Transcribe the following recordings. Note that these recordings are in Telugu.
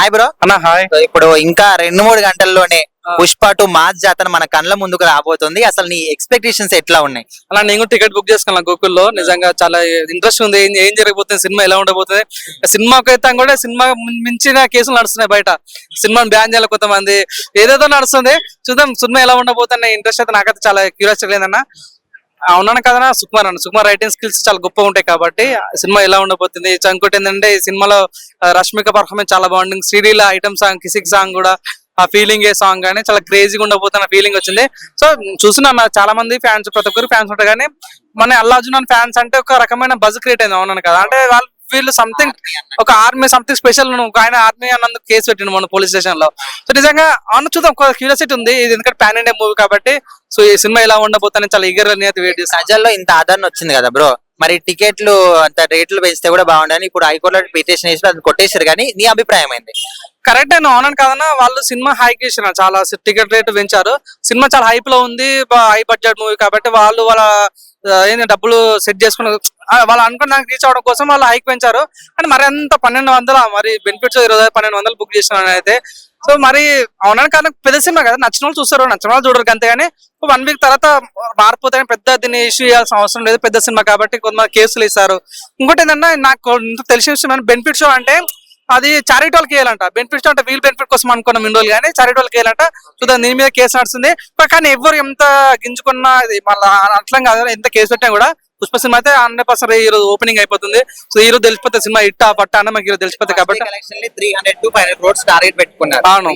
Hi bro. అన్న హాయ్. ఇప్పుడు ఇంకా 2-3 గంటల్లోనే పుష్ప 2 మాస్ జాతర మన కళ్ళ ముందుకు రాబోతుంది. అసలు నీ ఎక్స్పెక్టేషన్స్ ఎట్లా ఉన్నాయి? అలా నేను టికెట్ బుక్ చేసుకున్నాను గూగుల్లో. నిజంగా చాలా ఇంట్రెస్ట్ ఉంది. ఏం జరగబోతుంది, సినిమా ఎలా ఉండబోతుంది. సినిమాకి అయితే కూడా సినిమా మించిన కేసులు నడుస్తున్నాయి బయట. సినిమాని బ్యాన్ చేయాలి కొంతమంది, ఏదేదో నడుస్తుంది. చూద్దాం సినిమా ఎలా ఉండబోతున్న ఇంట్రెస్ట్ అయితే నాకైతే చాలా క్యూరియాసిటీ లేదన్న. అవునన్నా కదనా, సుకుమార్ రైటింగ్ స్కిల్స్ చాలా గొప్పగా ఉంటాయి కాబట్టి సినిమా ఎలా ఉండబోతుంది. ఇంకోటి ఏంటంటే ఈ సినిమాలో రష్మిక పర్ఫార్మెన్స్ చాలా బాగుంటుంది. Sreeleela item song, Kissik song కూడా, ఆ ఫీలింగ్ ఏ సాంగ్ కానీ చాలా క్రేజీగా ఉండబోతున్న ఫీలింగ్ వచ్చింది. సో చూస్తున్నా చాలా మంది ఫ్యాన్స్, ప్రతి ఒక్కరు ఫ్యాన్స్ ఉంటారు. కానీ మన అల్లు అర్జున్ ఫ్యాన్స్ అంటే ఒక రకమైన బజ్ క్రియేట్ అయింది. అవునన్నా కదా, అంటే వీళ్ళు సంథింగ్ ఒక ఆర్మీ సంథింగ్ స్పెషల్. ఆయన ఆర్మీ అన్నందుకు కేసు పెట్టిండు మన పోలీస్ స్టేషన్ లో. సో నిజంగా అవును చూద్దాం, క్యూరియాసిటీ ఉంది. ఇది ఎందుకంటే పాన్ ఇండియా మూవీ కాబట్టి. సో ఈ సినిమా ఎలా ఉండబోతుందని చాలా ఈగర్ వెయిట్ చేస్తాను. ప్రజల్లో ఇంత ఆదరణ వచ్చింది కదా బ్రో, మరి టికెట్లు అంత రేట్లు పెంచితే కూడా బాగుండని ఇప్పుడు హైకోర్టులో పిటిషన్ వేసి అది కొట్టేశారు. కానీ నీ అభిప్రాయం ఏంటి? కరెక్ట్ అయినా అవునని కాదన్నా, వాళ్ళు సినిమా హైక్ చేసిన చాలా టికెట్ రేట్ పెంచారు. సినిమా చాలా హైప్ లో ఉంది, హై బడ్జెట్ మూవీ కాబట్టి వాళ్ళు వాళ్ళ ఏంటి డబ్బులు సెట్ చేసుకున్న వాళ్ళు అనుకున్న దానికి రీచ్ అవడం కోసం వాళ్ళు హైక్ పెంచారు. అండ్ మరి అంత 1200 మరి బెనిఫిట్స్ 1200 బుక్ చేసిన అయితే. సో మరి అవునని కాదు, పెద్ద సినిమా కదా, నచ్చిన వాళ్ళు చూస్తారు, నచ్చిన వాళ్ళు చూడరు అంతేగాని 1 వీక్ తర్వాత మారిపోతాయని పెద్ద దీన్ని ఇష్యూ చేయాల్సిన అవసరం లేదు. పెద్ద సినిమా కాబట్టి కొంతమంది కేసులు ఇస్తారు. ఇంకోటి ఏంటంటే నాకు తెలిసిన విషయం, బెనిఫిట్ షో అంటే అది చారిటీ వాళ్ళకి వేయాలంట. బెనిఫిట్ అంటే వీల్ బెనిఫిట్ కోసం అనుకున్నాం ఇన్ని రోజులు, కానీ చారిటీ వాళ్ళకి వేయాలంట. చూద్దాం, దీని మీద కేసు నడుస్తుంది. కానీ ఎవరు ఎంత గింజుకున్నా మళ్ళీ అట్లా కాదు, ఎంత కేసు పెట్టినా కూడా పుష్ప సినిమా అయితే 100% ఈ రోజు ఓపెనింగ్ అయిపోతుంది. సో ఈ రోజు తెలిసిపోతే సినిమా ఇట్టా పట్టా అన్న మనకి తెలిసిపోతుంది కాబట్టి 300 to 500 crores టార్గెట్ పెట్టుకున్నారు. అవును,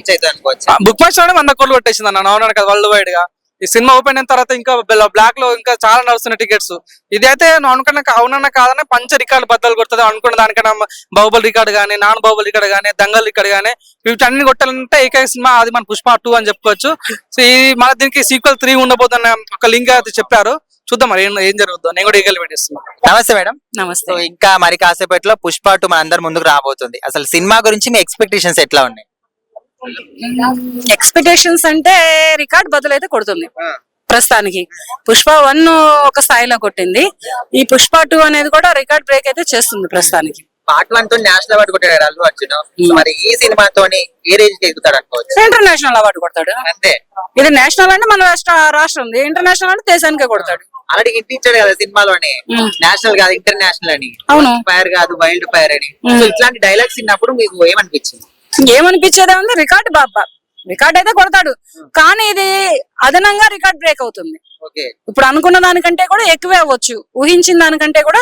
బుక్ మై షో 100 కోట్లు కొట్టేసింది అన్న. అవునాడు కదా, వరల్డ్ వైడ్ గా. ఈ సినిమా ఓపెన్ అయిన తర్వాత ఇంకా బ్లాక్ లో ఇంకా చాలా నడుస్తున్నాయి టికెట్స్. ఇదైతే అనుకున్న అవునన్నా కాదన్నా పంచ రికార్డు బద్దలు కొడుతుంది. అనుకున్న దానికన్నా బాహుబలి రికార్డు కానీ, నాన్ బాహుబలి రికార్డు కానీ, దంగల్ రికార్డు కానీ, వీటన్ని కొట్టాలంటే ఏకైక సినిమా అది మన పుష్ప 2 అని చెప్పుకోవచ్చు. సో ఈ మన దీనికి సీక్వెల్ 3 ఉండబోతున్న ఒక లింక్ అయితే చెప్పారు. చూద్దాం మరి ఏం జరుగుతుందో. నేను కూడా ఈగల్ పెట్టిస్తున్నాను. నమస్తే మేడం. నమస్తే. సో ఇంకా మరి కాసేపట్లో పుష్ప 2 మన అందరి ముందుకు రాబోతుంది. అసలు సినిమా గురించి మీ ఎక్స్పెక్టేషన్స్ ఎట్లా ఉన్నాయి? ఎక్స్పెక్టేషన్స్ అంటే రికార్డ్ బదులైతే కొడుతుంది ప్రస్తుతానికి. పుష్ప 1 ఒక స్థాయిలో కొట్టింది, ఈ పుష్ప 2 అనేది కూడా రికార్డ్ బ్రేక్ అయితే చేస్తుంది ప్రస్తుతానికి. పార్ట్ 1 తో నేషనల్ అవార్డు కొట్టాడు అల్లు అర్జున్. మరి ఈ సినిమాతోని ఏ రేంజ్ కి ఎదుగుతాడు అనుకోవచ్చు? ఇంటర్నేషనల్ అవార్డు కొడతాడు అంతే. ఇది నేషనల్ అంటే మన రాష్ట్రం, ఇంటర్నేషనల్ అంటే దేశానికే కొడతాడు. ఆల్రెడీ ఇచ్చాడు కదా సినిమాలోనే, నేషనల్ కాదు ఇంటర్నేషనల్ అని. అవును, ఫైర్ కాదు వైల్డ్ ఫైర్ అని. సో ఇట్లాంటి డైలాగ్స్ విన్నప్పుడు మీకు ఏమనిపించింది? ఏమనిపించేదే ఉంది, రికార్డ్ రికార్డ్ అయితే కొడతాడు. కానీ ఇది అదనంగా రికార్డ్ బ్రేక్ అవుతుంది. ఇప్పుడు అనుకున్న దానికంటే కూడా ఎక్కువే అవ్వచ్చు, ఊహించిన దానికంటే కూడా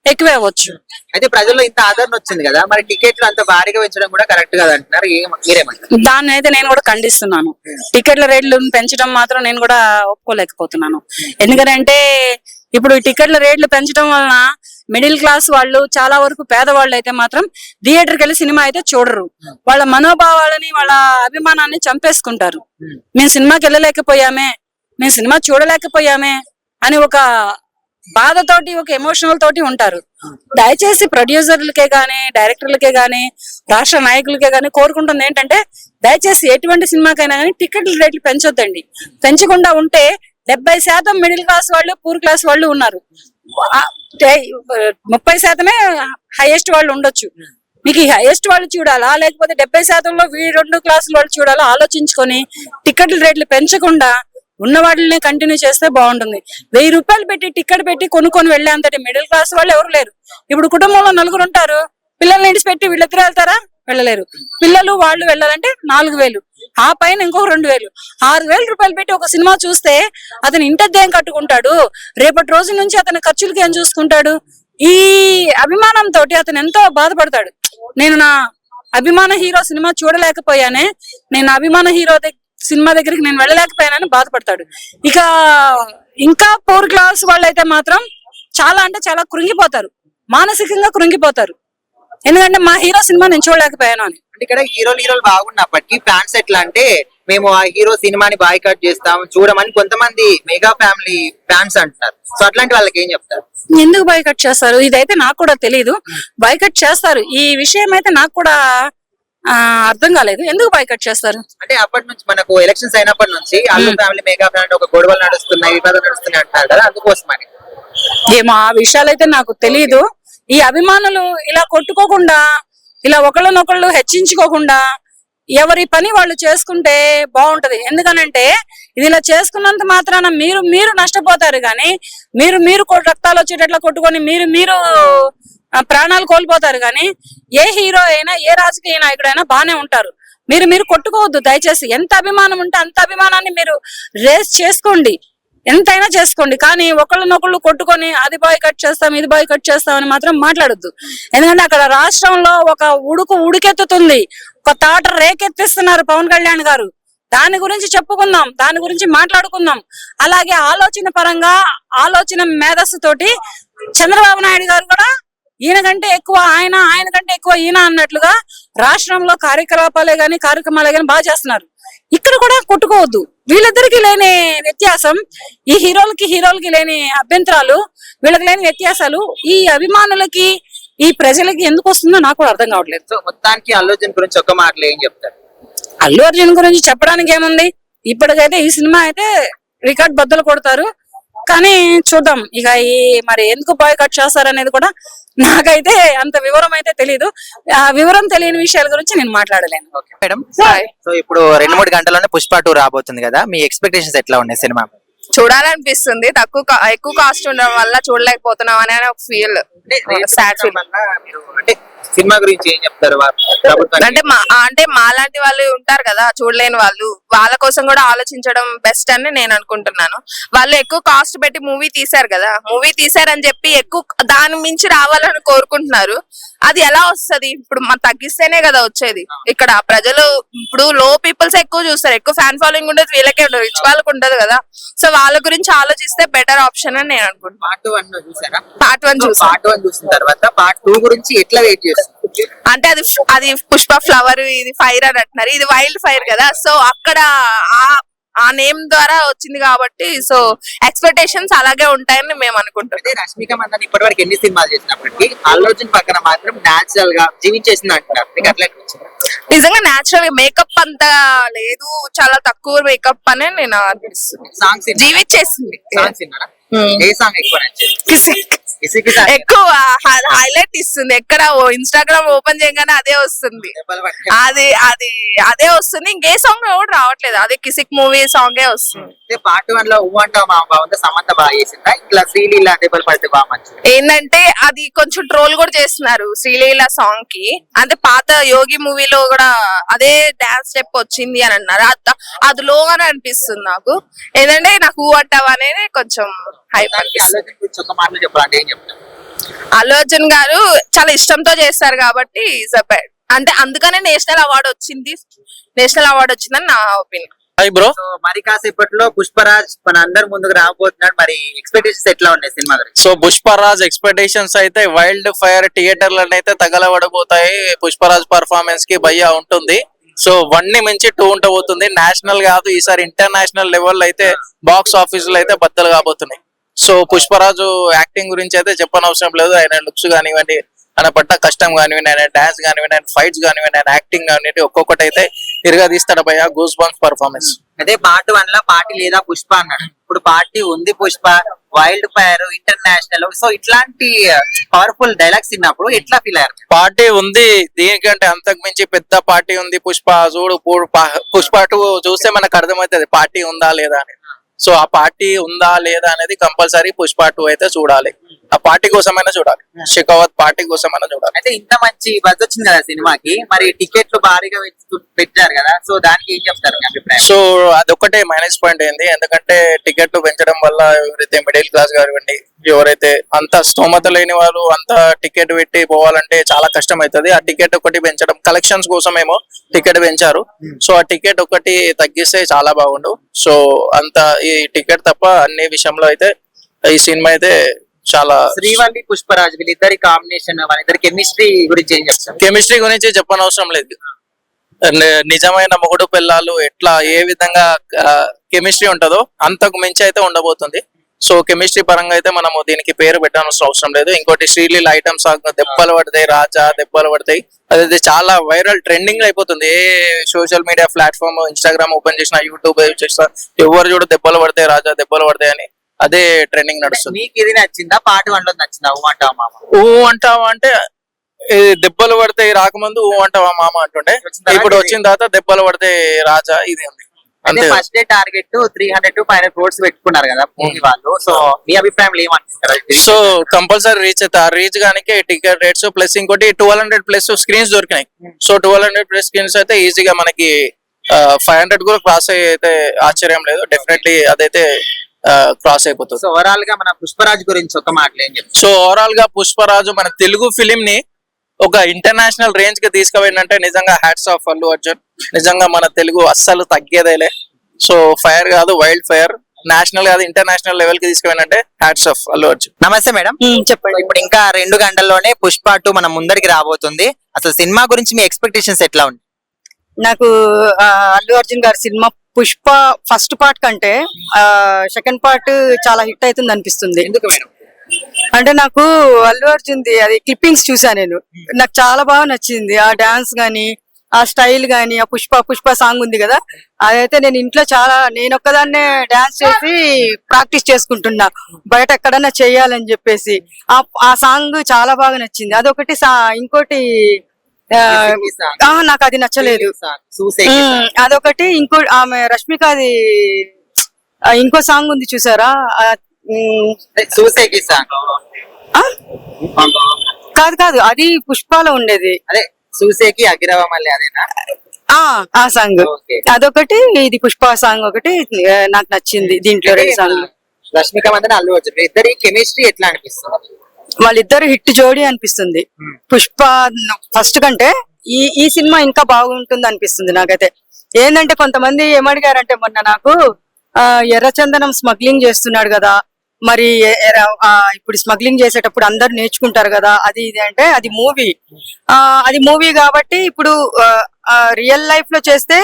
ఎక్కువే అవ్వచ్చు. అయితే ప్రజల్లో ఇంత ఆదరణ వచ్చింది కదా, మరి టికెట్లు అంత భారీగా పెంచడం కూడా కరెక్ట్ కాదు అంటున్నారు. మీరేమంటారు? దాన్ని అయితే నేను కూడా ఖండిస్తున్నాను. టికెట్ల రేట్లు పెంచడం మాత్రం నేను కూడా ఒప్పుకోలేకపోతున్నాను. ఎందుకంటే ఇప్పుడు టికెట్ల రేట్లు పెంచడం వలన మిడిల్ క్లాస్ వాళ్ళు, చాలా వరకు పేదవాళ్ళు అయితే మాత్రం థియేటర్కి వెళ్ళి సినిమా అయితే చూడరు. వాళ్ళ మనోభావాలని, వాళ్ళ అభిమానాన్ని చంపేసుకుంటారు. మేము సినిమాకి వెళ్ళలేకపోయామే, మేము సినిమా చూడలేకపోయామే అని ఒక బాధతోటి, ఒక ఎమోషనల్ తోటి ఉంటారు. దయచేసి ప్రొడ్యూసర్లకే గానీ, డైరెక్టర్లకే గానీ, రాష్ట్ర నాయకులకే గానీ కోరుకుంటుంది ఏంటంటే, దయచేసి ఎటువంటి సినిమాకైనా కానీ టికెట్ల రేట్లు పెంచొద్దండి. పెంచకుండా ఉంటే 70% మిడిల్ క్లాస్ వాళ్ళు, పూర్ క్లాస్ వాళ్ళు ఉన్నారు. 30% హైయెస్ట్ వాళ్ళు ఉండొచ్చు. మీకు ఈ హైయెస్ట్ వాళ్ళు చూడాలా, లేకపోతే 70%లో 2 క్లాసుల వాళ్ళు చూడాలా ఆలోచించుకొని టికెట్ల రేట్లు పెంచకుండా ఉన్న వాటిని కంటిన్యూ చేస్తే బాగుంటుంది. 1000 రూపాయలు పెట్టి టికెట్ పెట్టి కొనుక్కొని వెళ్ళేంతటి మిడిల్ క్లాస్ వాళ్ళు ఎవరు లేరు. ఇప్పుడు కుటుంబంలో 4 ఉంటారు, పిల్లల్ని ఇడిచిపెట్టి వీళ్ళిద్దరు వెళ్తారా? వెళ్ళలేరు. పిల్లలు వాళ్ళు వెళ్ళాలంటే 4000, ఆ పైన ఇంకొక 2000, 6000 రూపాయలు పెట్టి ఒక సినిమా చూస్తే అతను ఇంటద్దేం కట్టుకుంటాడు? రేపటి రోజు నుంచి అతని ఖర్చులకి ఏం చూసుకుంటాడు? ఈ అభిమానంతో అతను ఎంతో బాధపడతాడు. నేను నా అభిమాన హీరో సినిమా చూడలేకపోయానే, నేను అభిమాన హీరో సినిమా దగ్గరికి నేను వెళ్ళలేకపోయానని బాధపడతాడు. ఇక ఇంకా పూర్ క్లాస్ వాళ్ళు అయితే మాత్రం చాలా అంటే చాలా కృంగిపోతారు, మానసికంగా కృంగిపోతారు. ఎందుకంటే మా హీరో సినిమా నేను చూడలేకపోయాను అని. ఇక్కడ హీరోలు బాగున్నప్పటికీ ఫ్యాన్స్ ఎట్లా అంటే, మేము ఆ హీరో సినిమాని బాయ్కాట్ చేస్తాం చూడమని కొంతమంది మెగా ఫ్యామిలీ ఫ్యాన్స్ అంటున్నారు. సో అట్లాంటి వాళ్ళకి ఏం చెప్తారు? ఎందుకు బాయ్కాట్ చేస్తారు ఇదైతే నాకు కూడా తెలీదు. బాయ్కాట్ చేస్తారు, ఈ విషయం అయితే నాకు కూడా అర్థం కాలేదు. ఎందుకు బాయ్కాట్ చేస్తారు అంటే అప్పటి నుంచి మనకు ఎలక్షన్స్ అయినప్పటి నుంచి అల్లు ఫ్యామిలీ మెగా ఫ్యామిలీ ఒక గొడవలు నడుస్తున్నాయి, వివాదాలు నడుస్తున్నాయి అంటారు కదా, అందుకోసమని. ఏమో ఆ విషయాలు అయితే నాకు తెలీదు. ఈ అభిమానులు ఇలా కొట్టుకోకుండా ఇలా ఒకళ్ళనొకళ్ళు హెచ్చించుకోకుండా ఎవరి పని వాళ్ళు చేసుకుంటే బాగుంటది. ఎందుకనంటే ఇది ఇలా చేసుకున్నంత మాత్రాన మీరు నష్టపోతారు, కానీ మీరు రక్తాలు వచ్చేటట్లు కొట్టుకొని మీరు ప్రాణాలు కోల్పోతారు. కానీ ఏ హీరో అయినా ఏ రాజకీయ నాయకుడైనా బాగానే ఉంటారు. మీరు కొట్టుకోవద్దు దయచేసి. ఎంత అభిమానం ఉంటే అంత అభిమానాన్ని మీరు రేస్ చేసుకోండి, ఎంతైనా చేసుకోండి. కానీ ఒకళ్ళనొకళ్ళు కొట్టుకొని అది బాయ్కట్ చేస్తాం ఇది బాయ్కట్ చేస్తాం అని మాత్రం మాట్లాడొద్దు. ఎందుకంటే అక్కడ రాష్ట్రంలో ఒక ఉడికెత్తుతుంది, ఒక తాట రేకెత్తిస్తున్నారు పవన్ కళ్యాణ్ గారు. దాని గురించి చెప్పుకుందాం, దాని గురించి మాట్లాడుకుందాం. అలాగే ఆలోచన పరంగా ఆలోచన మేధస్సుతోటి చంద్రబాబు నాయుడు గారు కూడా ఈయన కంటే ఎక్కువ ఆయన కంటే ఎక్కువ ఈయన అన్నట్లుగా రాష్ట్రంలో కార్యక్రమాలే గాని బాగా చేస్తున్నారు. ఇక్కడ కూడా కొట్టుకోవద్దు. వీళ్ళిద్దరికి లేని వ్యత్యాసం, ఈ హీరోలకి లేని అభ్యంతరాలు, వీళ్ళకి లేని వ్యత్యాసాలు ఈ అభిమానులకి ఈ ప్రజలకి ఎందుకు వస్తుందో నాకు కూడా అర్థం కావట్లేదు. సో మొత్తానికి అల్లు అర్జున్ గురించి ఒక మాటలు ఏం చెప్తారు? అల్లు అర్జున్ గురించి చెప్పడానికి ఏముంది, ఇప్పటికైతే ఈ సినిమా అయితే రికార్డ్ బద్దలు కొడతారు. కానీ చూద్దాం ఇక మరి ఎందుకు బాయ్కట్ చేస్తారనేది కూడా నాకైతే అంత వివరం అయితే తెలీదు. ఆ వివరం తెలియని విషయాల గురించి నేను మాట్లాడలేను. Okay madam. సో ఇప్పుడు 2-3 గంటల్లోనే పుష్ప 2 రాబోతుంది కదా, మీ ఎక్స్పెక్టేషన్స్ ఎట్లా ఉన్నాయి సినిమా? చూడాలనిపిస్తుంది. ఎక్కువ కాస్ట్ ఉండడం వల్ల చూడలేకపోతున్నాం అనే ఒక ఫీల్, సాడ్ ఫీల్. అంటే సినిమా గురించి ఏం చెప్తారు? అంటే మాలాంటి వాళ్ళు ఉంటారు కదా చూడలేని వాళ్ళు, వాళ్ళ కోసం కూడా ఆలోచించడం బెస్ట్ అని నేను అనుకుంటున్నాను. వాళ్ళు ఎక్కువ కాస్ట్ పెట్టి మూవీ తీశారు కదా, మూవీ తీశారని చెప్పి ఎక్కువ దాని మించి రావాలని కోరుకుంటున్నారు. అది ఎలా వస్తది? ఇప్పుడు మనం తగ్గిస్తేనే కదా వచ్చేది. ఇక్కడ ప్రజలు ఇప్పుడు లో పీపుల్స్ ఎక్కువ చూస్తారు, ఎక్కువ ఫ్యాన్ ఫాలోయింగ్ ఉండదు, వీళ్ళకే ఉండదు, రిచ్ వాళ్ళకి ఉండదు కదా. సో వాళ్ళ గురించి ఆలోచిస్తే బెటర్ ఆప్షన్ అని నేను అనుకుంటున్నాను. పార్ట్ 1 చూసిన తర్వాత పార్ట్ 2 గురించి ఎట్లా వెయిట్ చేస్తారు? అంటే అది పుష్ప ఫ్లవర్, ఇది ఫైర్ అని అంటున్నారు, ఇది వైల్డ్ ఫైర్ కదా. సో అక్కడ ఆ నేమ్ ద్వారా వచ్చింది కాబట్టి సో ఎక్స్పెక్టేషన్స్ అలాగే ఉంటాయని మేము అనుకుంటాం. రష్మిక మందన్ ఇప్పటి వరకు ఎన్ని సినిమాలు చేసినప్పటికీ అల్లు అర్జున్ పక్కన మాత్రం నేచురల్ గా జీవించేసింది అంటున్నారు. మీకు అట్లా నిజంగా నేచురల్ మేకప్ అంతా లేదు, చాలా తక్కువ మేకప్ అనే నేను అనిపిస్తుంది. సాంగ్స్ జీవించేసింది. ఏ సాంగ్ ఎక్కువ నచ్చింది? ఎక్కువ హైలైట్ ఇస్తుంది. ఎక్కడ ఇన్స్టాగ్రామ్ ఓపెన్ చేయగానే అదే వస్తుంది, అదే వస్తుంది. ఇంకే సాంగ్ కూడా రావట్లేదు, అదే కిసిక్ మూవీ సాంగే వస్తుంది. పార్ట్ 1 లో సమంత బాగా చేసిందా, ఇట్లా శ్రీలీల దెబ్బలు పడితే బాగా మంచిది? ఏంటంటే అది కొంచెం ట్రోల్ కూడా చేస్తున్నారు శ్రీలీల సాంగ్ కి. అంటే పాత యోగి మూవీలో కూడా అదే డాన్స్ స్టెప్ వచ్చింది అని అన్నారు, అది లో అని అనిపిస్తుంది నాకు. ఏంటంటే నాకు అంటావా అనేది కొంచెం హైప్ అనిపిస్తుంది. అల్లు అర్జున్ గారు చాలా ఇష్టంతో చేస్తారు కాబట్టి అంటే అందుకనే నేషనల్ అవార్డు వచ్చిందని నా ఒపీనియన్. Hi bro. మరి కాసేపట్లో పుష్పరాజ్ మన అందరి ముందుకు రాబోతున్నాడు, మరి ఎక్స్పెక్టేషన్స్ ఎట్లా ఉన్నాయి సినిమా గురించి? సో పుష్పరాజ్ ఎక్స్పెక్టేషన్స్ అయితే వైల్డ్ ఫైర్ థియేటర్లను అయితే తగలబడబోతాయి. పుష్పరాజ్ పర్ఫార్మెన్స్ కి భయ్యా ఉంటుంది. సో 1 ని మించి 2 ఉండబోతుంది. నేషనల్ కాదు, ఈసారి ఇంటర్నేషనల్ లెవెల్ అయితే బాక్స్ ఆఫీస్ లో అయితే బద్దలు కాబోతున్నాయి. సో పుష్పరాజు యాక్టింగ్ గురించి అయితే చెప్పనవసరం లేదు. ఆయన లుక్స్ కానివ్వండి, ఆయన పట్ట కష్టం కానివ్వండి, ఆయన డాన్స్ కానివ్వండి, ఆయన ఫైట్స్ కానివ్వండి, ఆయన యాక్టింగ్ కానివ్వండి, ఒక్కొక్కటి అయితే తిరిగా తీస్తాడు భయ్య. Goose bumps performance. అదే పార్ట్ 1 లో పార్టీ లేదా పుష్ప అన్నాడు, ఇప్పుడు పార్టీ ఉంది Pushpa, wild fire, international. So ఇట్లాంటి పవర్ఫుల్ డైలాగ్స్ విన్నప్పుడు ఎట్లా ఫీల్ అయ్యారు? పార్టీ ఉంది, దీనికంటే అంతకు మించి పెద్ద పార్టీ ఉంది. పుష్ప 2 చూస్తే మనకు అర్థమవుతుంది పార్టీ ఉందా లేదా అని. సో ఆ పార్టీ ఉందా లేదా అనేది కంపల్సరీ పుష్ప 2 అయితే చూడాలి. ఆ పార్టీ కోసమైనా చూడాలి, షెకావత్ పార్టీ కోసమైనా చూడాలి. అయితే ఇంత మంచి బజ్ వచ్చింది కదా సినిమాకి, మరి టికెట్లు భారీగా పెట్టారు కదా, సో దానికి ఏం చెప్తారు మీ అభిప్రాయం? సో అదొక్కటే మైనస్ పాయింట్ అయింది. ఎందుకంటే టికెట్లు పెంచడం వల్ల ఎవరైతే మిడిల్ క్లాస్ కానివ్వండి, ఎవరైతే అంత స్తోమత లేని వాళ్ళు అంత టికెట్ పెట్టి పోవాలంటే చాలా కష్టం అవుతుంది. ఆ టికెట్ ఒకటి పెంచడం కలెక్షన్స్ కోసమేమో టికెట్ పెంచారు. సో ఆ టికెట్ ఒకటి తగ్గిస్తే చాలా బాగుండు. సో అంత ఈ టికెట్ తప్ప అన్ని విషయంలో అయితే ఈ సినిమా అయితే చాలా. శ్రీవల్లి పుష్పరాజ్ వీళ్ళిద్దరి కాంబినేషన్, వాళ్ళిద్దరి కెమిస్ట్రీ గురించి ఏం చెప్తారు? కెమిస్ట్రీ గురించి చెప్పనవసరం లేదు. నిజమైన మొగుడు పిల్లలు ఎట్లా ఏ విధంగా కెమిస్ట్రీ ఉంటుందో అంతకు మించి అయితే ఉండబోతుంది. సో కెమిస్ట్రీ పరంగా అయితే మనము దీనికి పేరు పెట్టాల్సిన అవసరం లేదు. ఇంకోటి శ్రీలీల ఐటమ్ సాంగ్ దెబ్బలు పడతాయి, రాజా దెబ్బలు పడతాయి, అది చాలా వైరల్ ట్రెండింగ్ అయిపోతుంది. ఏ social media platform, Instagram open చేసినా, యూట్యూబ్ చేసినా ఎవరు చూడ దెబ్బలు పడతాయి, రాజా దెబ్బలు పడతాయి అని అదే ట్రెండింగ్ నడుస్తుంది. మీకు ఇది నచ్చిందా? పార్ట్ 1 లో నచ్చిందా? ఊ అంటావా మామ? ఊ అంటావా అంటే ఈ దెబ్బలు పడితే రాకముందు ఊ అంటావా మామ అంటుండే, ఇప్పుడు వచ్చిన తర్వాత దెబ్బలు పడితే రాజా ఇది ఉంది అంటే అంతే. First day target 300 to 500 crores పెట్టుకున్నారు కదా మూవీ వాళ్ళు. సో మీ అభిప్రాయంలో ఏమంటారు? సో కంపల్సరీ రీచ్ అవుతా, రీచ్ గానికి టికెట్ రేట్స్ ప్లస్ ఇంకోటి 1200+ స్క్రీన్స్ దొరికినాయి. సో 1200+ స్క్రీన్స్ అయితే ఈజీగా మనకి 500 కూడా క్రాస్ అయితే ఆశ్చర్యం లేదు, డెఫినెట్లీ అదైతే క్రాస్ అయిపోతుంది. సో ఓవరాల్ గా మన పుష్పరాజ్ గురించి ఒక మాటలు ఏం చెప్తారు? సో ఓవరాల్ గా పుష్పరాజు మన తెలుగు ఫిలిం ని ఒక ఇంటర్నేషనల్ రేంజ్ కి తీసుకుపోయిందంటే నిజంగా హ్యాట్స్ ఆఫ్ అల్లు అర్జున్. నిజంగా మన తెలుగు అస్సలు తగ్గేదేలే. సో ఫైర్ కాదు, వైల్డ్ ఫైర్, నేషనల్ కాదు ఇంటర్నేషనల్ లెవెల్ కి తీసుకుపోయినంటే హ్యాట్స్ ఆఫ్ అల్లు అర్జున్. నమస్తే మేడం. చెప్పండి. ఇప్పుడు ఇంకా 2 గంటల్లోనే పుష్ప 2 మన ముందరికి రాబోతుంది. అసలు సినిమా గురించి మీ ఎక్స్పెక్టేషన్స్ ఎట్లా ఉంది? నాకు అల్లు అర్జున్ గారి సినిమా పుష్ప ఫస్ట్ పార్ట్ కంటే సెకండ్ పార్ట్ చాలా హిట్ అవుతుంది అనిపిస్తుంది. ఎందుకు మేడం? అంటే నాకు అల్లు అర్జున్ది అది క్లిప్పింగ్స్ చూసా నేను, నాకు చాలా బాగా నచ్చింది. ఆ డాన్స్ గానీ, ఆ స్టైల్ గానీ, ఆ పుష్ప సాంగ్ ఉంది కదా, అదైతే నేను ఇంట్లో నేను ఒక్కదాన్నే డాన్స్ చేసి ప్రాక్టీస్ చేసుకుంటున్నా, బయట ఎక్కడన్నా చెయ్యాలని చెప్పేసి. ఆ సాంగ్ చాలా బాగా నచ్చింది. అదొకటి. ఇంకోటి నాకు అది నచ్చలేదు. అదొకటి. ఆమె రష్మికది ఇంకో సాంగ్ ఉంది చూసారా? కాదు, అది పుష్పలో ఉండేది. అదే చూసేకి అగిరవ మళ్ళీ అదేనా? ఆ సాంగ్ అదొకటి, ఇది పుష్ప సాంగ్ ఒకటి నాకు నచ్చింది. దీంట్లో 2 సాంగ్. రష్మిక మందన అల్లు అర్జున్ ఇద్దరి కెమిస్ట్రీ ఎట్లా అనిపిస్తుంది? వాళ్ళిద్దరు హిట్ జోడీ అనిపిస్తుంది. పుష్ప ఫస్ట్ కంటే ఈ సినిమా ఇంకా బాగుంటుంది అనిపిస్తుంది నాకైతే. ఏంటంటే కొంతమంది ఏమడిగారంటే మొన్న నాకు, ఎర్రచందనం స్మగ్లింగ్ చేస్తున్నాడు కదా, మరి ఇప్పుడు స్మగ్లింగ్ చేసేటప్పుడు అందరు నేర్చుకుంటారు కదా, అది ఇది అంటే అది మూవీ కాబట్టి ఇప్పుడు రియల్ లైఫ్ లో చేస్తే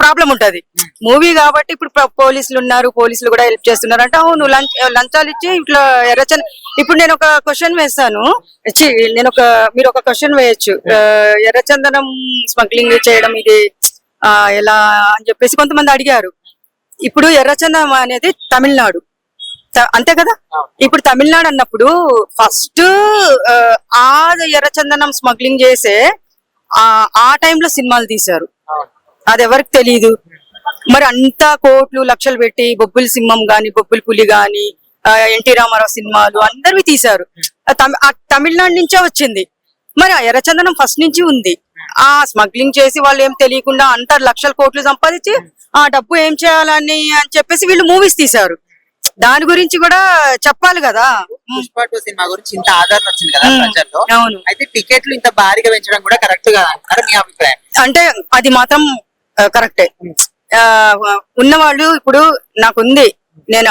ప్రాబ్లం ఉంటది. మూవీ కాబట్టి ఇప్పుడు పోలీసులు ఉన్నారు, పోలీసులు కూడా హెల్ప్ చేస్తున్నారు అంటే అవును, లంచాలు ఇచ్చి ఇట్లా ఇప్పుడు నేను ఒక క్వశ్చన్ వేస్తాను, మీరు ఒక క్వశ్చన్ వేయొచ్చు, ఎర్రచందనం స్మగ్లింగ్ చేయడం ఇది ఎలా అని చెప్పేసి కొంతమంది అడిగారు. ఇప్పుడు ఎర్రచందనం అనేది తమిళనాడు, అంతే కదా? ఇప్పుడు తమిళనాడు అన్నప్పుడు ఫస్ట్ ఆ ఎర్రచందనం స్మగ్లింగ్ చేసే ఆ టైంలో సినిమాలు తీశారు, అది ఎవరికి తెలియదు. మరి అంతా కోట్లు లక్షలు పెట్టి బొబ్బుల సింహం గాని, బొబ్బుల పులి గాని, ఎన్టీ రామారావు సినిమాలు అందరివి తీశారు. తమిళనాడు నుంచే వచ్చింది. మరి ఆ ఎర్రచందనం ఫస్ట్ నుంచి ఉంది. ఆ స్మగ్లింగ్ చేసి వాళ్ళు ఏం తెలియకుండా అంతా లక్షల కోట్లు సంపాదించి ఆ డబ్బు ఏం చేయాలని అని చెప్పేసి వీళ్ళు మూవీస్ తీశారు. దాని గురించి కూడా చెప్పాలి కదా. పుష్ప 2 సినిమా గురించి ఇంత ఆదరణ వచ్చింది కదా ప్రజల్లో. అవును. అయితే టికెట్లు ఇంత భారీగా పెంచడం కూడా కరెక్ట్ కదా అంటారు, మీ అభిప్రాయం? అంటే అది మాత్రం కరెక్టే. ఉన్నవాళ్ళు ఇప్పుడు నాకుంది, నేను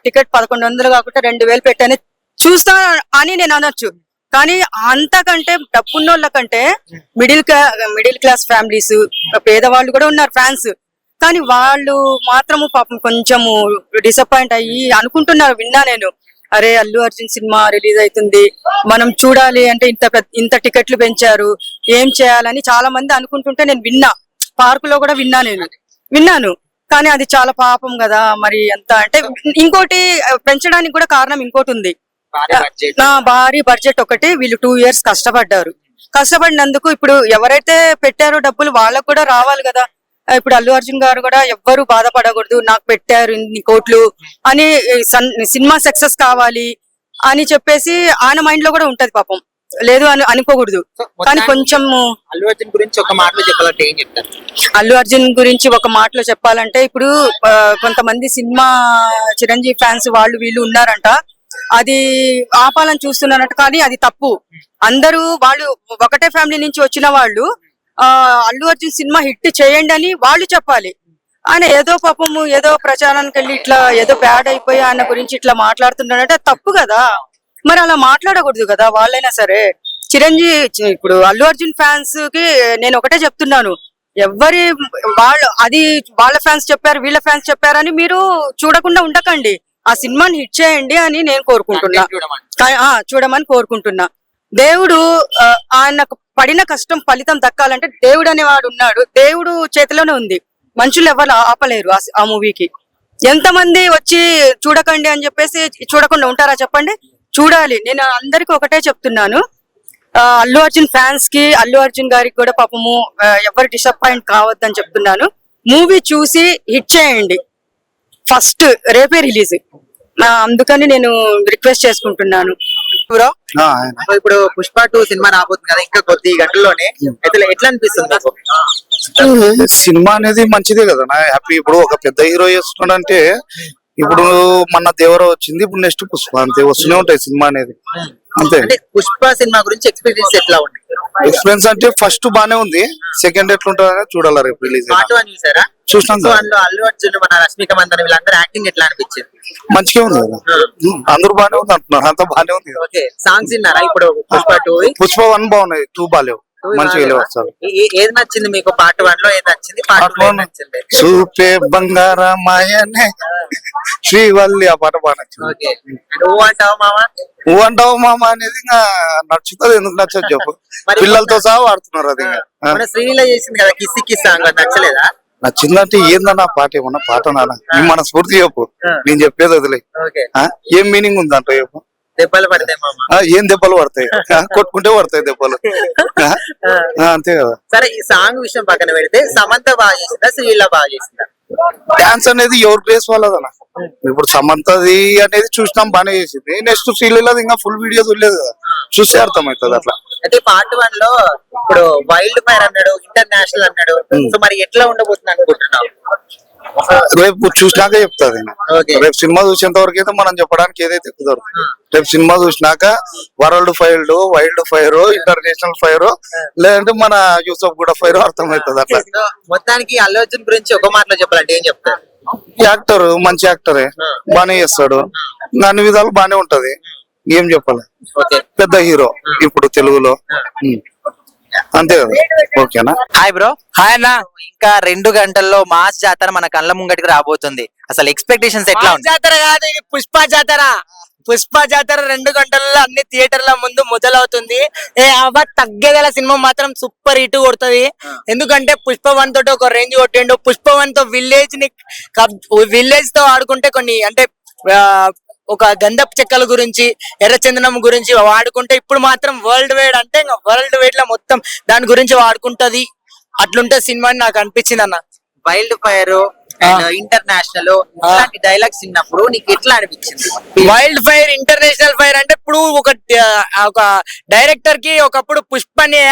టికెట్ 1100 కాకుండా 2000 పెట్టని చూస్తా అని నేను అనొచ్చు. కానీ అంతకంటే డబ్బున్నోళ్ళ కంటే మిడిల్ క్లాస్ ఫ్యామిలీస్, పేదవాళ్ళు కూడా ఉన్నారు ఫ్యాన్స్. కానీ వాళ్ళు మాత్రము పాపం కొంచెము డిసప్పాయింట్ అయ్యి అనుకుంటున్నారు. విన్నా నేను, అరే అల్లు అర్జున్ సినిమా రిలీజ్ అవుతుంది, మనం చూడాలి అంటే ఇంత టికెట్లు పెంచారు, ఏం చేయాలని చాలా మంది అనుకుంటుంటే నేను విన్నా. పార్క్ లో కూడా విన్నాను. కానీ అది చాలా పాపం కదా. మరి ఎంత అంటే ఇంకోటి పెంచడానికి కూడా కారణం ఇంకోటి ఉంది, భారీ బడ్జెట్ ఒకటి. వీళ్ళు 2 years కష్టపడినందుకు ఇప్పుడు ఎవరైతే పెట్టారో డబ్బులు వాళ్ళకు కూడా రావాలి కదా. ఇప్పుడు అల్లు అర్జున్ గారు కూడా ఎవ్వరు బాధపడకూడదు, నాకు పెట్టారు ఇన్ని కోట్లు అని, సినిమా సక్సెస్ కావాలి అని చెప్పేసి ఆయన మైండ్ లో కూడా ఉంటది పాపం. లేదు అని అనుకోకూడదు. కానీ కొంచెం అల్లు అర్జున్ గురించి ఒక మాటలో చెప్పాలంటే ఏం చెప్తారు? అల్లు అర్జున్ గురించి ఒక మాటలో చెప్పాలంటే ఇప్పుడు కొంతమంది సినిమా చిరంజీవి ఫ్యాన్స్ వాళ్ళు వీళ్ళు ఉన్నారంట, అది ఆపాలని చూస్తున్నారంట. కానీ అది తప్పు. వాళ్ళు ఒకటే ఫ్యామిలీ నుంచి వచ్చిన వాళ్ళు అల్లు అర్జున్ సినిమా హిట్ చేయండి అని వాళ్ళు చెప్పాలి. ఆయన ఏదో పాపము ఏదో ప్రచారానికి వెళ్ళి ఇట్లా ఏదో బ్యాడ్ అయిపోయి ఆయన గురించి ఇట్లా మాట్లాడుతున్నాడంటే తప్పు కదా. మరి అలా మాట్లాడకూడదు కదా వాళ్ళైనా సరే. ఇప్పుడు అల్లు అర్జున్ ఫ్యాన్స్ కి నేను ఒకటే చెప్తున్నాను, వాళ్ళ ఫ్యాన్స్ చెప్పారు, వీళ్ళ ఫ్యాన్స్ చెప్పారని మీరు చూడకుండా ఉండకండి. ఆ సినిమాని హిట్ చేయండి అని నేను కోరుకుంటున్నా, చూడమని కోరుకుంటున్నా. దేవుడు ఆయనకు పడిన కష్టం ఫలితం దక్కాలంటే దేవుడు అనేవాడు ఉన్నాడు, దేవుడు చేతిలోనే ఉంది. మనుషులు ఎవరు ఆపలేరు ఆ మూవీకి. ఎంతమంది వచ్చి చూడకండి అని చెప్పేసి చూడకుండా ఉంటారా చెప్పండి? చూడాలి. నేను అందరికి ఒకటే చెప్తున్నాను, అల్లు అర్జున్ ఫ్యాన్స్ కి అల్లు అర్జున్ గారికి కూడా పాపము ఎవరు డిసప్పాయింట్ కావద్దని చెప్తున్నాను. మూవీ చూసి హిట్ చేయండి. ఫస్ట్ రేపే రిలీజ్, అందుకని నేను రిక్వెస్ట్ చేసుకుంటున్నాను. బ్రో ఇప్పుడు పుష్ప 2 సినిమా రాబోతుంది కదా ఇంకా కొద్ది గంటల్లోనే, అయితే ఎట్లా అనిపిస్తుంది మీకు? సినిమా అనేది మంచిదే కదా నా హ్యాపీ. ఇప్పుడు ఒక పెద్ద హీరో చేస్తున్నాడంటే, ఇప్పుడు మన దేవర వచ్చింది, ఇప్పుడు నెక్స్ట్ పుష్ప, అంతే వస్తూనే ఉంటాయి సినిమా అనేది అంతే. అంటే పుష్ప సినిమా గురించి ఎక్స్పీరియన్స్ ఎట్లా ఉంది? ఎక్స్పీరియన్స్ అంటే ఫస్ట్ బానే ఉంది, సెకండ్ ఎట్లుంటుంది అనేది చూడాలి రేపు రిలీజ్. పార్ట్ 1 చూసారా? చూసినాం సో కదా. అందులో అల్లు అర్జున్, మన రష్మిక మందన వీళ్ళందరూ యాక్టింగ్ ఎట్లా అనిపించింది? మంచిగా ఉంది కదా, అందరూ బానే ఉంది అంటున్నారు, అంతా బానే ఉంది. ఓకే, సాంగ్స్ విన్నారా ఇప్పుడు పుష్ప 2? పుష్ప 1 బాగున్నాయి, 2 బాలేవు, మంచిగా వస్తారు. ఏది నచ్చింది మీకు? పార్ట్ 1 లో ఏది నచ్చింది? పార్ట్ 2 లో నచ్చింది? చూపే బంగారమాయనే శ్రీవల్లి, ఆ పాట బాగా నచ్చింది. ఓకే, నువ్వు అంటావు మామా? నువ్వు అంటావు మామ అనేది ఇంకా నచ్చుతుంది, ఎందుకు నచ్చదు చెప్పు, పిల్లలతో సహా వాడుతున్నారు అది. మన శ్రీలీల చేసింది కదా కిస్సి కిస్ సాంగ్, అది నచ్చలేదా? నచ్చిందంటే ఏందన్నా పాట, ఏమన్నా పాట నాన్న మన స్ఫూర్తి చెప్పు, నేను చెప్పేది వదిలే. ఓకే, ఏం మీనింగ్ ఉందంట చెప్పు. దెబ్బలు పడతాయి మామ. ఏం దెబ్బలు పడతాయి, కొట్టుకుంటే పడతాయి దెబ్బలు, అంతే కదా. సరే, ఈ సాంగ్ విషయం పక్కన పెడితే సమంత బాగా చేసిందా, శ్రీలీల బాగా చేసిందా? డాన్స్ అనేది ఎవరి ప్లేస్ వాళ్ళదన్న. ఇప్పుడు సమంతది అనేది చూసినాం, బానే చేసింది. నెక్స్ట్ శ్రీలీలది ఇంకా ఫుల్ వీడియో చూడలేదు కదా, చూస్తే అర్థమవుతుంది అట్లా. అయితే పార్ట్ 1 లో ఇప్పుడు వైల్డ్ ఫైర్ అన్నాడు, ఇంటర్నేషనల్ అన్నాడు, సో మరి ఎట్లా ఉండబోతుంది అనుకుంటున్నావు? రేపు చూసినాక చెప్తాది. ఓకే. రేపు సినిమా చూసేంత వరకు అయితే మనం చెప్పడానికి ఏదైతే కుదరదు. రేపు సినిమా చూసినాక వరల్డ్ ఫైర్, ఇంటర్నేషనల్ ఫైర్, లేదంటే మన యూసఫ్ కూడా ఫైర్ అర్థమవుతుంది అట్లా. సో మొత్తానికి అల్లు అర్జున్ గురించి ఒక మాటలో చెప్పాలంటే ఏం చెప్తారు? యాక్టర్ మంచి యాక్టరే, బానే చేస్తాడు, అన్ని విధాలు బానే ఉంటది, ఏం చెప్పాలి. ఓకే, పెద్ద హీరో ఇప్పుడు తెలుగులో, అంతే కదా. ఓకేనా. Hi bro. హాయ్ అన్న. ఇంకా 2 గంటల్లో మాస్ జాతర మన కళ్ళ ముంగటికి రాబోతుంది. అసలు ఎక్స్పెక్టేషన్స్ ఎట్లా ఉంటాయి? జాతర కాదు, ఇది పుష్ప జాతర. పుష్ప జాతర 2 గంటల్లో అన్ని థియేటర్ల ముందు మొదలవుతుంది. తగ్గేదల సినిమా మాత్రం సూపర్ హిట్ కొడుతుంది. ఎందుకంటే పుష్ప 1 తోటి ఒక రేంజ్ కొట్టిండు. పుష్ప 1 తో విలేజ్ తో ఆడుకుంటే కొన్ని అంటే ఒక గంధపు చెక్కల గురించి, ఎర్రచందనం గురించి వాడుకుంటే, ఇప్పుడు మాత్రం వరల్డ్ వైడ్ అంటే వరల్డ్ వైడ్ లో మొత్తం దాని గురించి వాడుకుంటది. అట్లుంటే సినిమా అని నాకు అనిపించింది అన్న. వైల్డ్ ఫైర్, ఇంటర్నేషనల్ ఇలాంటి డైలాగ్స్ విన్నప్పుడు నీకు ఎట్లా అనిపించింది? వైల్డ్ ఫైర్, ఇంటర్నేషనల్ ఫైర్ అంటే ఇప్పుడు ఒక డైరెక్టర్ కి ఒకప్పుడు పుష్పని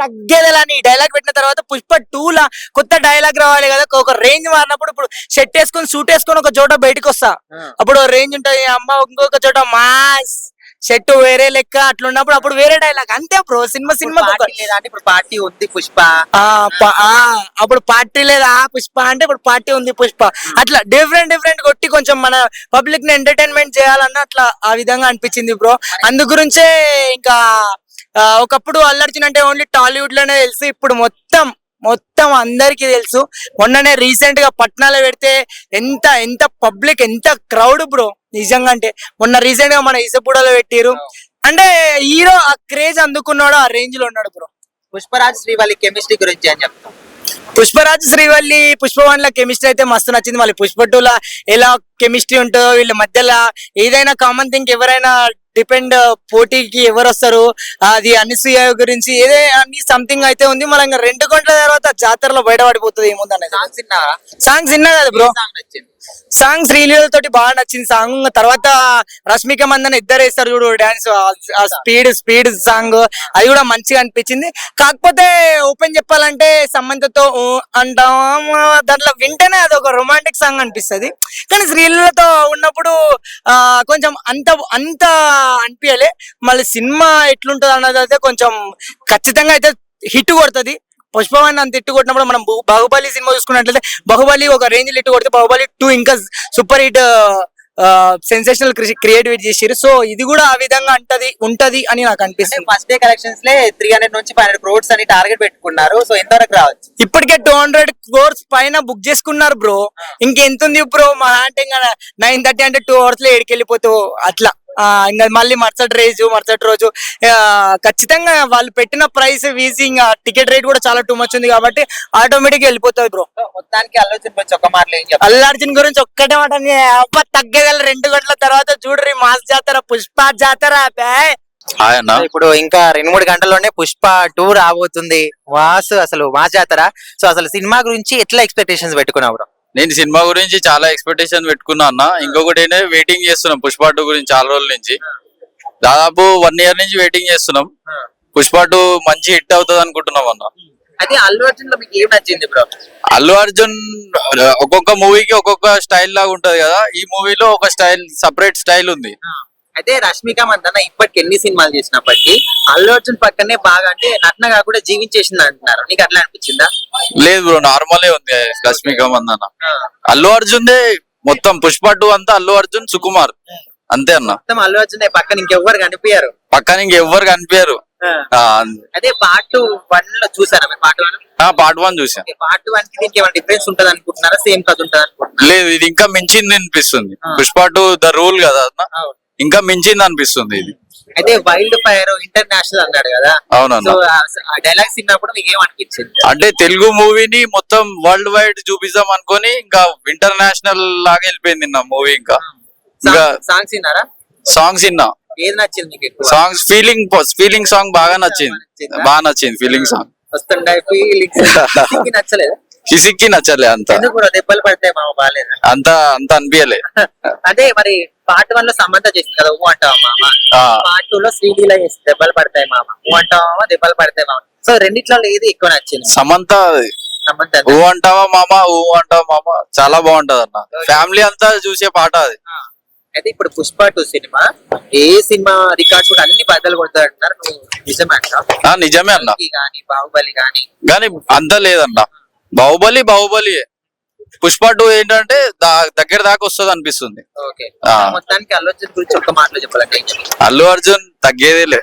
తగ్గేదని డైలాగ్ పెట్టిన తర్వాత పుష్ప 2 లా కొత్త డైలాగ్ రావాలి కదా, ఒక రేంజ్ మారినప్పుడు ఇప్పుడు షర్ట్ వేసుకొని సూట్ వేసుకొని ఒక చోట బయటకు వస్తా, అప్పుడు రేంజ్ ఉంటది. అమ్మ ఇంకొక చోట మాస్ సెట్ వేరే లెక్క అట్లున్నప్పుడు అప్పుడు వేరే డైలాగ్, అంతే బ్రో. సినిమా ఇప్పుడు పార్టీ ఉంది పుష్ప, అప్పుడు పార్టీ లేదా పుష్ప అంటే ఇప్పుడు పార్టీ ఉంది పుష్ప, అట్లా డిఫరెంట్ కొట్టి కొంచెం మన పబ్లిక్ ని ఎంటర్టైన్మెంట్ చేయాలన్న అట్లా ఆ విధంగా అనిపించింది బ్రో. అందు గురించే ఇంకా ఒకప్పుడు అల్లు అర్జున్ అంటే ఓన్లీ టాలీవుడ్ లోనే తెలుసు, ఇప్పుడు మొత్తం అందరికి తెలుసు. మొన్ననే రీసెంట్ గా పట్నాలో పెడితే ఎంత పబ్లిక్, ఎంత క్రౌడ్ బ్రో నిజంగా. అంటే మొన్న రీసెంట్ గా మన ఇసపూడలో పెట్టిరు అంటే హీరో ఆ క్రేజ్ అందుకున్నాడు, ఆ రేంజ్ లో ఉన్నాడు బ్రో. పుష్పరాజ్ శ్రీవల్లి కెమిస్ట్రీ గురించి అని చెప్తాం. పుష్పరాజ్ శ్రీవల్లి పుష్ప 1 ల కెమిస్ట్రీ అయితే మస్తు నచ్చింది. మళ్ళీ పుష్ప 2 లా ఎలా కెమిస్ట్రీ ఉంటుందో వీళ్ళ మధ్యలో, ఏదైనా కామన్ థింగ్, ఎవరైనా డిపెండ్ పోటీకి ఎవరు వస్తారు, అది అనసూయ గురించి ఏదే అన్ని సంథింగ్ అయితే ఉంది. మళ్ళీ ఇంకా 2 గంటల తర్వాత జాతరలో బయటపడిపోతుంది ఏముందనేది. సాంగ్స్ విన్నా కదా బ్రో. సాంగ్ శ్రీలీల తోటి బాగా నచ్చింది సాంగ్. తర్వాత రష్మిక మందన ఇద్దరు వేస్తారు చూడు డాన్స్, స్పీడ్ సాంగ్, అది కూడా మంచిగా అనిపించింది. కాకపోతే ఓపెన్ చెప్పాలంటే సమంతతో అంటాం దాంట్లో వింటేనే అది ఒక రొమాంటిక్ సాంగ్ అనిపిస్తుంది. కానీ శ్రీలీలతో ఉన్నప్పుడు కొంచెం అంత అనిపించలే. మళ్ళీ సినిమా ఎట్లుంటది అన్నది అయితే కొంచెం ఖచ్చితంగా అయితే హిట్ కొడుతుంది. పుష్ప 1 అంత హిట్ కొట్టినప్పుడు మనం బాహుబలి సినిమా చూసుకున్నట్లయితే బాహుబలి ఒక రేంజ్ హిట్ కొడితే బాహుబలి 2 ఇంకా సూపర్ హిట్ సెన్సేషనల్ క్రియేటివిటీ చేసారు. సో ఇది కూడా ఆ విధంగా ఉంటది అని నాకు అనిపిస్తుంది. ఫస్ట్ డే కలెక్షన్స్ లే 300 నుంచి 500 crores అని టార్గెట్ పెట్టుకున్నారు. సో ఎంతవరకు రావచ్చు? ఇప్పటికే 200 crores పైన బుక్ చేసుకున్నారు బ్రో. ఇంకెంత ఉంది బ్రో? మా అంటే 9:30 అంటే 2 hours లో ఏడికెళ్ళిపోతావు అట్లా. ఇంకా మళ్ళీ మరుసటి రోజు ఖచ్చితంగా వాళ్ళు పెట్టిన ప్రైస్ వీసి ఇంకా టికెట్ రేట్ కూడా చాలా టూ మచ్ ఉంది కాబట్టి ఆటోమేటిక్ వెళ్ళిపోతుంది బ్రో. మొత్తానికి అల్లు అర్జున్ గురించి ఒక మాటలు ఏం చెప్తారు? అల్లు అర్జున్ గురించి ఒక్కటే మాట, తగ్గేదల 2 గంటల తర్వాత చూడ్రి మాస్ జాతర, పుష్ప జాతర. హాయ్ అన్న. ఇప్పుడు ఇంకా 2-3 గంటల్లోనే పుష్ప 2 రాబోతుంది. వాసు అసలు మా జాతర. సో అసలు సినిమా గురించి ఎట్లా ఎక్స్పెక్టేషన్స్ పెట్టుకున్నావు బ్రో? నేను సినిమా గురించి చాలా ఎక్స్పెక్టేషన్ పెట్టుకున్నా అన్న. ఇంకొకటి ఏంటంటే వెయిటింగ్ చేస్తున్నాం పుష్ప 2 గురించి చాలా రోజుల నుంచి. దాదాపు 1 year నుంచి వెయిటింగ్ చేస్తున్నాం. పుష్ప 2 మంచి హిట్ అవుతుంది అనుకుంటున్నాం అన్న. అదే అల్లు అర్జున్ లో మీకు ఏం నచ్చింది బ్రో? అల్లు అర్జున్ ఒక్కొక్క మూవీకి ఒక్కొక్క స్టైల్ లాగా ఉంటది కదా. ఈ మూవీలో ఒక స్టైల్, సపరేట్ స్టైల్ ఉంది. అయితే రష్మిక మందన్న ఇప్పటికి ఎన్ని సినిమాలు చేసినప్పటికీ అల్లు అర్జున్ పక్కనే బాగా అంటే నటనగా కూడా జీవించేసింది అంటున్నారు. నీకు అట్లా అనిపించిందా? లేదు బ్రో, నార్మలే ఉంది రష్మిక మందన్న. అల్లు అర్జున్ మొత్తం పుష్ప 2 అంతా అల్లు అర్జున్, సుకుమార్ అంతే అన్న. మొత్తం అల్లు అర్జున్ పక్కన ఇంకెవ్వరు కనిపించారు. పక్కన ఇంకెవ్వరు కనిపించారు. అదే పార్ట్ 1 లో చూసారా మీరు? పార్ట్ 1 పార్ట్ 1 చూసాను. పార్ట్ 1 కి దీనికి ఏమైనా డిఫరెన్స్ ఉంటది అనుకుంటున్నారా? సేమ్ కథ ఉంటది అనుకుంటున్నారా? లేదు, ఇది ఇంకా మించింది అనిపిస్తుంది. పుష్ప 2 ద రూల్ కదా అన్న, ఇంకా మించింది అనిపిస్తుంది ఇది. అయితే వైల్డ్ ఫైర్ ఇంటర్నేషనల్ అన్నాడు కదా. అవునన్న. సో ఆ డైలాగ్స్ విన్నప్పుడు మీకు ఏం అనిపించింది? అంటే తెలుగు మూవీని మొత్తం వరల్డ్ వైడ్ చూపిద్దాం అనుకొని ఇంకా ఇంటర్నేషనల్ లాగా వెళ్ళిపోయింది నా మూవీ. ఇంకా సాంగ్స్ విన్నారా? సాంగ్స్ విన్నా. ఏది నచ్చింది మీకు ఎక్కువ? సాంగ్స్ ఫీలింగ్ సాంగ్ బాగా నచ్చింది. ఫీలింగ్ సాంగ్ వస్తుండే ఫీలింగ్స్ నచ్చలేదు. కిసిక్కి నచ్చలే అంత. ఎందుకు బ్రో? దెబ్బలు పడతాయి మామ బాగాలేదు అంత అనిపించలే. అదే మరి పార్ట్ 1 లో సమంత చేసింది కదా ఊ అంటావా మామ. పార్ట్ 2 లో శ్రీలీల చేసింది దెబ్బలు పడతాయి మామ. ఊ అంటావా మామ, దెబ్బలు పడతాయి మామ. సో రెండిట్లో ఏది ఎక్కువ నచ్చింది? సమంత సమంత ఊ అంటావా మామ, ఊ అంటావా మామ చాలా బాగుంటది అన్న. ఫ్యామిలీ అంతా చూసే పాట అది. అయితే ఇప్పుడు పుష్ప 2 సినిమా ఏ సినిమా రికార్డ్స్ కూడా అన్ని బద్దలు కొడతాడు అంటున్నారు. నువ్వు నిజమే అంటావా? నిజమే అన్న. కానీ బాహుబలి కానీ అంత లేదన్న. బాహుబలి పుష్ప 2 ఏంటంటే దగ్గర దాకా వస్తుంది అనిపిస్తుంది. ఓకే. మొత్తానికి అల్లు అర్జున్ గురించి ఒక మాటలో చెప్పాలంటే అల్లు అర్జున్ తగ్గేదేలే.